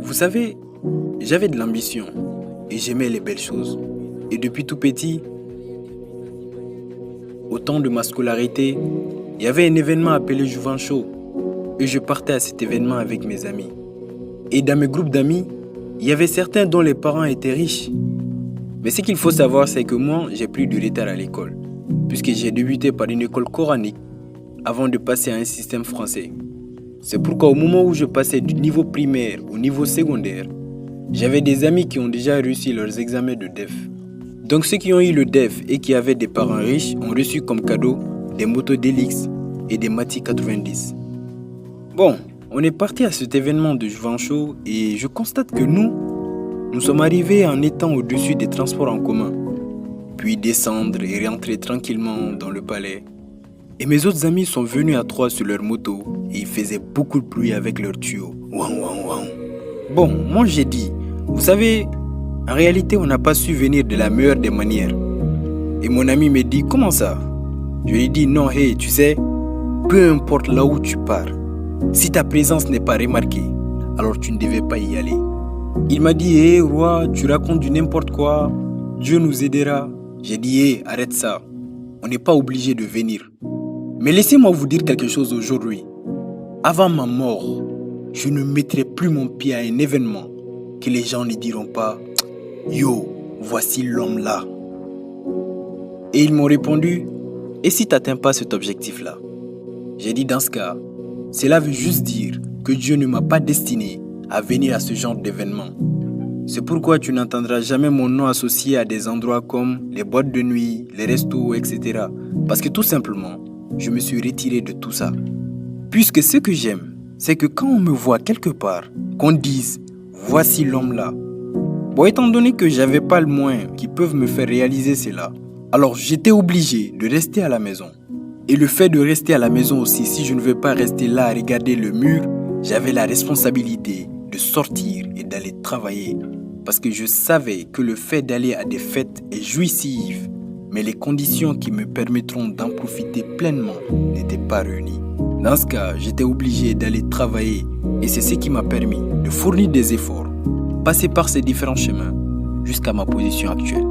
Vous savez, j'avais de l'ambition et j'aimais les belles choses. Et depuis tout petit, au temps de ma scolarité, il y avait un événement appelé Jouvent Show et je partais à cet événement avec mes amis. Et dans mes groupes d'amis, il y avait certains dont les parents étaient riches. Mais ce qu'il faut savoir, c'est que moi, j'ai pris du retard à l'école, puisque j'ai débuté par une école coranique avant de passer à un système français. C'est pourquoi au moment où je passais du niveau primaire au niveau secondaire, j'avais des amis qui ont déjà réussi leurs examens de DEF. Donc ceux qui ont eu le DEF et qui avaient des parents riches ont reçu comme cadeau des motos Delix et des Mati 90. Bon, on est parti à cet événement de Jouvent Show et je constate que nous sommes arrivés en étant au-dessus des transports en commun, puis descendre et rentrer tranquillement dans le palais. Et mes autres amis sont venus à trois sur leur moto et ils faisaient beaucoup de bruit avec leurs tuyaux. Ouan, ouan, ouan. Bon, moi j'ai dit, vous savez, en réalité on n'a pas su venir de la meilleure des manières. Et mon ami me dit, comment ça? Je lui ai dit, non, hey, tu sais, peu importe là où tu pars, si ta présence n'est pas remarquée, alors tu ne devais pas y aller. Il m'a dit, hé roi, tu racontes du n'importe quoi, Dieu nous aidera. J'ai dit, hé, arrête ça, on n'est pas obligé de venir. Mais laissez-moi vous dire quelque chose aujourd'hui. Avant ma mort, je ne mettrai plus mon pied à un événement que les gens ne diront pas « Yo, voici l'homme là ». Et ils m'ont répondu « Et si tu n'atteins pas cet objectif-là » J'ai dit dans ce cas, cela veut juste dire que Dieu ne m'a pas destiné à venir à ce genre d'événement. C'est pourquoi tu n'entendras jamais mon nom associé à des endroits comme les boîtes de nuit, les restos, etc. Parce que tout simplement, je me suis retiré de tout ça. Puisque ce que j'aime, c'est que quand on me voit quelque part, qu'on dise « voici l'homme là ». Bon, étant donné que j'avais pas le moyen qui peuvent me faire réaliser cela, alors j'étais obligé de rester à la maison. Et le fait de rester à la maison aussi, si je ne veux pas rester là à regarder le mur, j'avais la responsabilité de sortir et d'aller travailler. Parce que je savais que le fait d'aller à des fêtes est jouissif, mais les conditions qui me permettront d'en profiter pleinement n'étaient pas réunies. Dans ce cas, j'étais obligé d'aller travailler et c'est ce qui m'a permis de fournir des efforts, passer par ces différents chemins jusqu'à ma position actuelle.